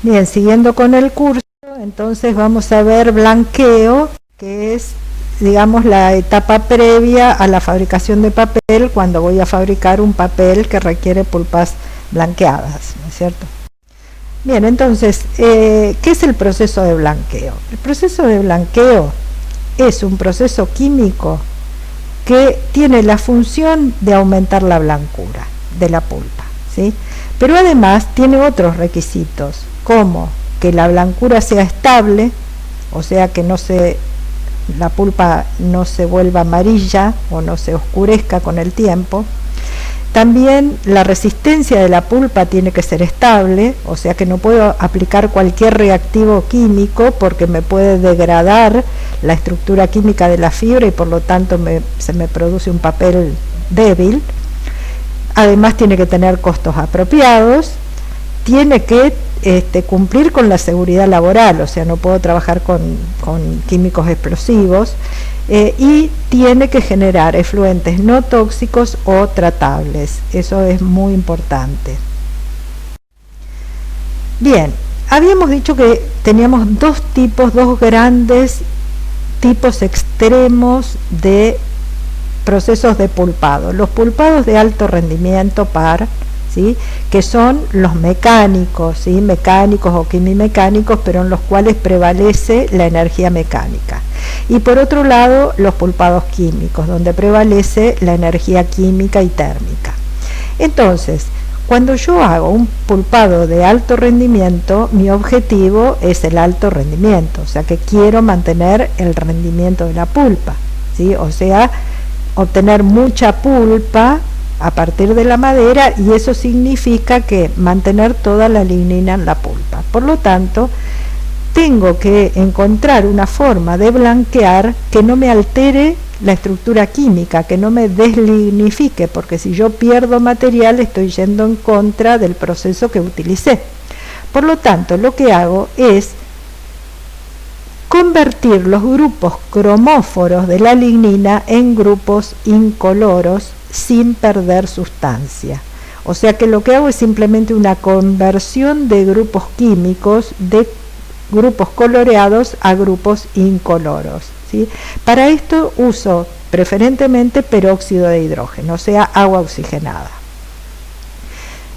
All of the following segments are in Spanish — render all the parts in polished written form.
Bien, siguiendo con el curso, entonces vamos a ver blanqueo, que es, digamos, la etapa previa a la fabricación de papel, cuando voy a fabricar un papel que requiere pulpas blanqueadas, ¿no es cierto? Bien, entonces, ¿qué es el proceso de blanqueo? El proceso de blanqueo es un proceso químico que tiene la función de aumentar la blancura de la pulpa, ¿sí? Pero además tiene otros requisitos, como que la blancura sea estable, o sea que la pulpa no se vuelva amarilla o no se oscurezca con el tiempo. También la resistencia de la pulpa tiene que ser estable, o sea que no puedo aplicar cualquier reactivo químico porque me puede degradar la estructura química de la fibra y por lo tanto se me produce un papel débil. Además tiene que tener costos apropiados, tiene que cumplir con la seguridad laboral, o sea, no puedo trabajar con químicos explosivos, y tiene que generar efluentes no tóxicos o tratables. Eso es muy importante. Bien, habíamos dicho que teníamos dos grandes tipos extremos de procesos de pulpado. Los pulpados de alto rendimiento par, ¿sí?, que son los mecánicos, ¿sí?, mecánicos o quimimecánicos, pero en los cuales prevalece la energía mecánica. Y por otro lado, los pulpados químicos, donde prevalece la energía química y térmica. Entonces, cuando yo hago un pulpado de alto rendimiento, mi objetivo es el alto rendimiento, o sea que quiero mantener el rendimiento de la pulpa, ¿sí?, o sea, obtener mucha pulpa a partir de la madera, y eso significa que mantener toda la lignina en la pulpa. Por lo tanto, tengo que encontrar una forma de blanquear que no me altere la estructura química, que no me deslignifique, porque si yo pierdo material estoy yendo en contra del proceso que utilicé. Por lo tanto, lo que hago es convertir los grupos cromóforos de la lignina en grupos incoloros sin perder sustancia. O sea que lo que hago es simplemente una conversión de grupos químicos de grupos coloreados a grupos incoloros, ¿sí? Para esto uso preferentemente peróxido de hidrógeno, o sea, agua oxigenada.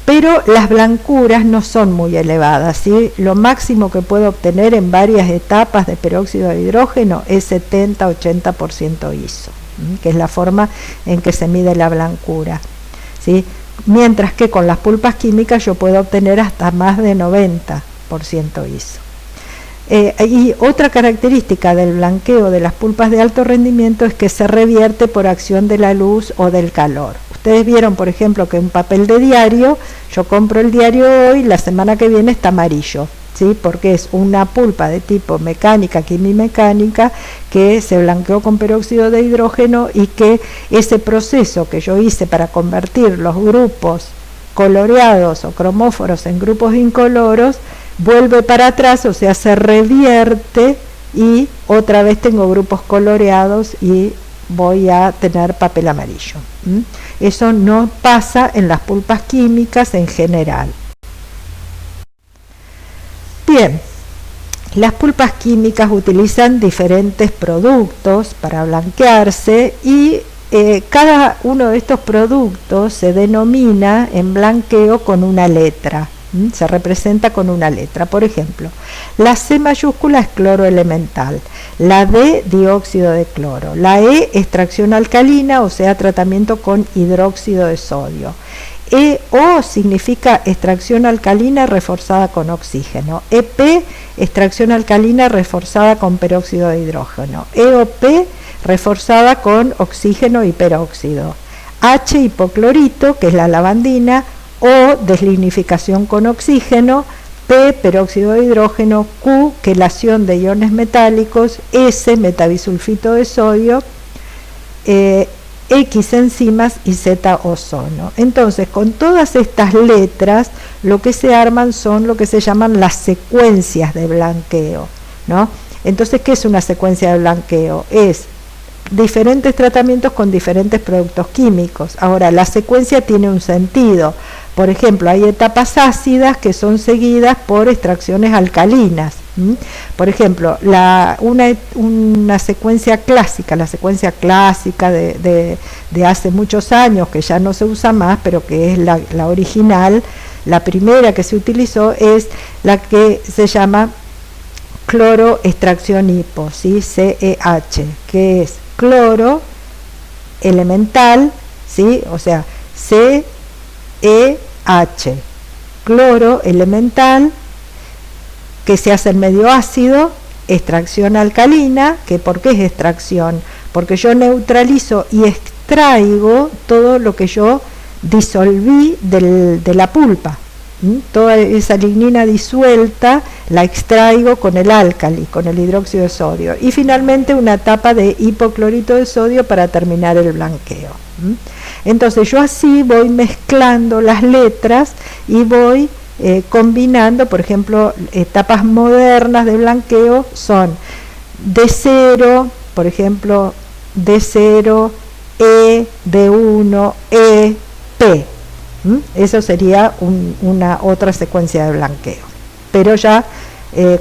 Pero las blancuras no son muy elevadas, ¿sí? Lo máximo que puedo obtener en varias etapas de peróxido de hidrógeno es 70-80% ISO, que es la forma en que se mide la blancura, ¿sí? Mientras que con las pulpas químicas yo puedo obtener hasta más de 90% ISO. Y otra característica del blanqueo de las pulpas de alto rendimiento es que se revierte por acción de la luz o del calor. Ustedes vieron, por ejemplo, que un papel de diario, yo compro el diario hoy, la semana que viene está amarillo, ¿sí?, porque es una pulpa de tipo mecánica, quimimecánica, que se blanqueó con peróxido de hidrógeno, y que ese proceso que yo hice para convertir los grupos coloreados o cromóforos en grupos incoloros vuelve para atrás, o sea, se revierte y otra vez tengo grupos coloreados y voy a tener papel amarillo. Eso no pasa en las pulpas químicas en general. Bien, las pulpas químicas utilizan diferentes productos para blanquearse y cada uno de estos productos se denomina en blanqueo con una letra. Se representa con una letra. Por ejemplo, la C mayúscula es cloro elemental, la D dióxido de cloro, la E extracción alcalina, o sea, tratamiento con hidróxido de sodio. O significa extracción alcalina reforzada con oxígeno. EP, extracción alcalina reforzada con peróxido de hidrógeno. EOP, reforzada con oxígeno y peróxido. H, hipoclorito, que es la lavandina. O, deslignificación con oxígeno. P, peróxido de hidrógeno. Q, quelación de iones metálicos. S, metabisulfito de sodio. X, enzimas, y Z, ozono. Entonces, con todas estas letras, lo que se arman son lo que se llaman las secuencias de blanqueo, ¿no? Entonces, ¿qué es una secuencia de blanqueo? Es diferentes tratamientos con diferentes productos químicos. Ahora, la secuencia tiene un sentido, Por ejemplo, hay etapas ácidas que son seguidas por extracciones alcalinas. Por ejemplo, una secuencia clásica, la secuencia clásica de hace muchos años, que ya no se usa más, pero que es la original, la primera que se utilizó es la que se llama cloro extracción hipo, ¿sí? CEH, que es cloro elemental, ¿sí? O sea, CEH, cloro elemental, que se hace en medio ácido, extracción alcalina, que ¿por qué es extracción? Porque yo neutralizo y extraigo todo lo que yo disolví de la pulpa. Toda esa lignina disuelta la extraigo con el álcali, con el hidróxido de sodio. Y finalmente una etapa de hipoclorito de sodio para terminar el blanqueo. Entonces yo así voy mezclando las letras y voy combinando. Por ejemplo, etapas modernas de blanqueo son D0, por ejemplo, D0, E, D1, E, P. Eso sería una otra secuencia de blanqueo, pero ya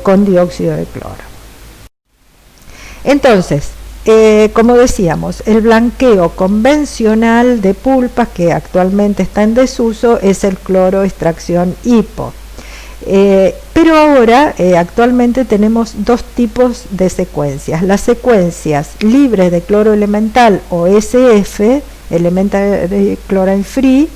con dióxido de cloro. Entonces, como decíamos, el blanqueo convencional de pulpas que actualmente está en desuso es el cloro extracción hipo. Pero ahora, actualmente tenemos dos tipos de secuencias. Las secuencias libres de cloro elemental o SF, Elementary Chlorine Free,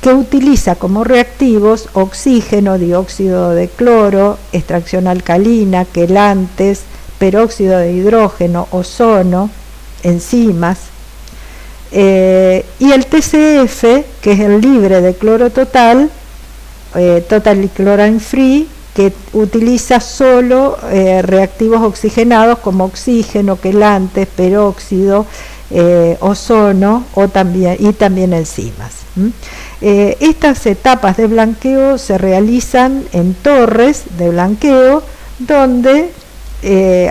que utiliza como reactivos oxígeno, dióxido de cloro, extracción alcalina, quelantes, peróxido de hidrógeno, ozono, enzimas, y el TCF, que es el libre de cloro total, Total Chlorine Free, que utiliza solo reactivos oxigenados como oxígeno, quelantes, peróxido, ozono y también enzimas. Estas etapas de blanqueo se realizan en torres de blanqueo, donde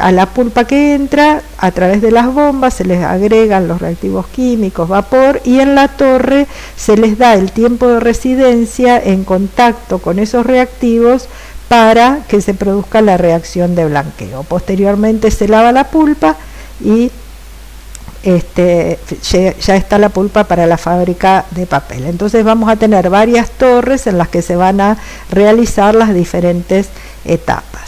a la pulpa que entra, a través de las bombas se les agregan los reactivos químicos, vapor, y en la torre se les da el tiempo de residencia en contacto con esos reactivos para que se produzca la reacción de blanqueo. Posteriormente se lava la pulpa y ya está la pulpa para la fábrica de papel. Entonces vamos a tener varias torres en las que se van a realizar las diferentes etapas.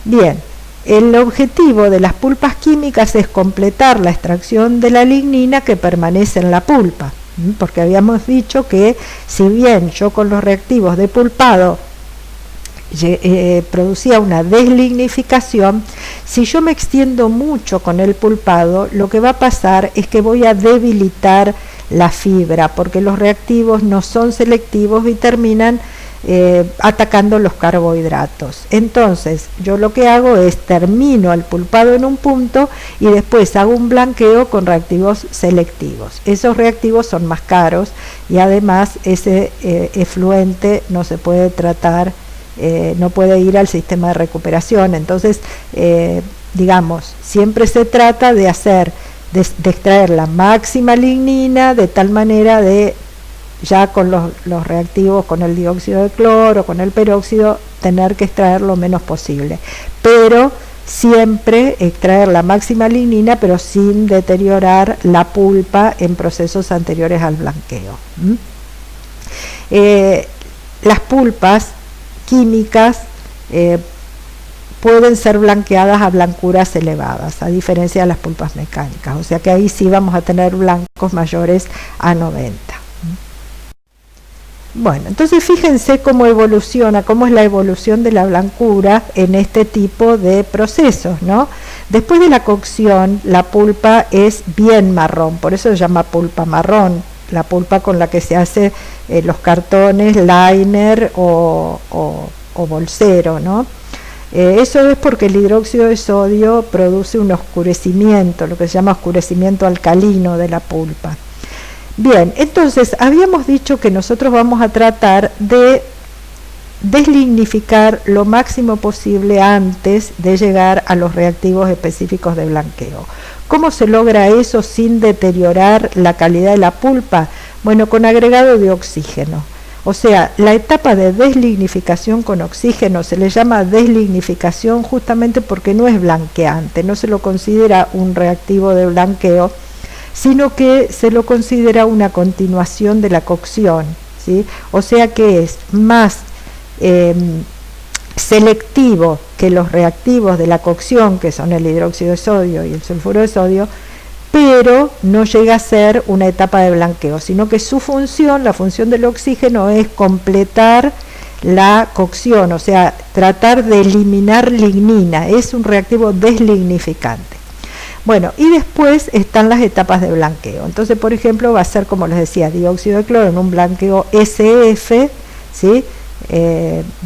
Bien, el objetivo de las pulpas químicas es completar la extracción de la lignina que permanece en la pulpa, porque habíamos dicho que si bien yo con los reactivos de pulpado producía una deslignificación, si yo me extiendo mucho con el pulpado, lo que va a pasar es que voy a debilitar la fibra, porque los reactivos no son selectivos y terminan atacando los carbohidratos. Entonces yo lo que hago es termino el pulpado en un punto y después hago un blanqueo con reactivos selectivos. Esos reactivos son más caros y además ese efluente no se puede tratar, no puede ir al sistema de recuperación. Entonces digamos, siempre se trata de extraer la máxima lignina de tal manera de ya con los reactivos, con el dióxido de cloro, con el peróxido, tener que extraer lo menos posible, pero siempre extraer la máxima lignina, pero sin deteriorar la pulpa en procesos anteriores al blanqueo. Las pulpas químicas pueden ser blanqueadas a blancuras elevadas, a diferencia de las pulpas mecánicas, o sea que ahí sí vamos a tener blancos mayores a 90. Bueno, entonces fíjense cómo evoluciona, cómo es la evolución de la blancura en este tipo de procesos, ¿no? Después de la cocción, la pulpa es bien marrón, por eso se llama pulpa marrón, la pulpa con la que se hace los cartones, liner o bolsero, ¿no? Eso es porque el hidróxido de sodio produce un oscurecimiento, lo que se llama oscurecimiento alcalino de la pulpa. Bien, entonces habíamos dicho que nosotros vamos a tratar de deslignificar lo máximo posible antes de llegar a los reactivos específicos de blanqueo. ¿Cómo se logra eso sin deteriorar la calidad de la pulpa? Bueno, con agregado de oxígeno. O sea, la etapa de deslignificación con oxígeno se le llama deslignificación justamente porque no es blanqueante, no se lo considera un reactivo de blanqueo, sino que se lo considera una continuación de la cocción, ¿sí? O sea que es más selectivo que los reactivos de la cocción, que son el hidróxido de sodio y el sulfuro de sodio, pero no llega a ser una etapa de blanqueo, sino que su función, la función del oxígeno, es completar la cocción, o sea, tratar de eliminar lignina, es un reactivo deslignificante. Bueno, y después están las etapas de blanqueo. Entonces, por ejemplo, va a ser, como les decía, dióxido de cloro en un blanqueo SF, ¿sí?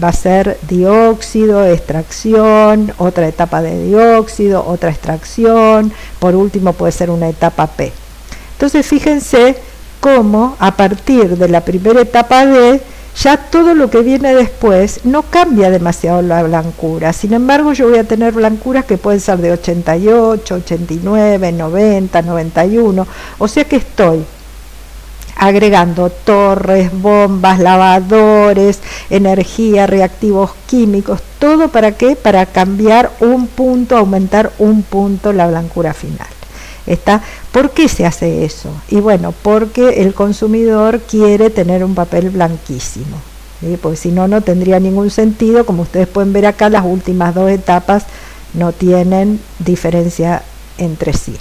Va a ser dióxido, extracción, otra etapa de dióxido, otra extracción, por último puede ser una etapa P. Entonces fíjense cómo a partir de la primera etapa D, ya todo lo que viene después no cambia demasiado la blancura. Sin embargo, yo voy a tener blancuras que pueden ser de 88, 89, 90, 91, o sea que estoy agregando torres, bombas, lavadores, energía, reactivos químicos, todo ¿para qué? Para cambiar un punto, aumentar un punto la blancura final. ¿Por qué se hace eso? Y bueno, porque el consumidor quiere tener un papel blanquísimo, ¿sí? Porque si no, no tendría ningún sentido. Como ustedes pueden ver acá, las últimas dos etapas no tienen diferencia entre sí.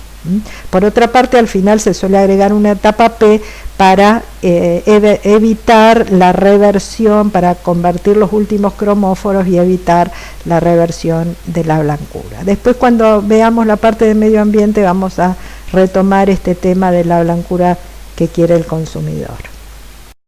Por otra parte, al final se suele agregar una etapa P para evitar la reversión, para convertir los últimos cromóforos y evitar la reversión de la blancura. Después, cuando veamos la parte de medio ambiente, vamos a retomar este tema de la blancura que quiere el consumidor.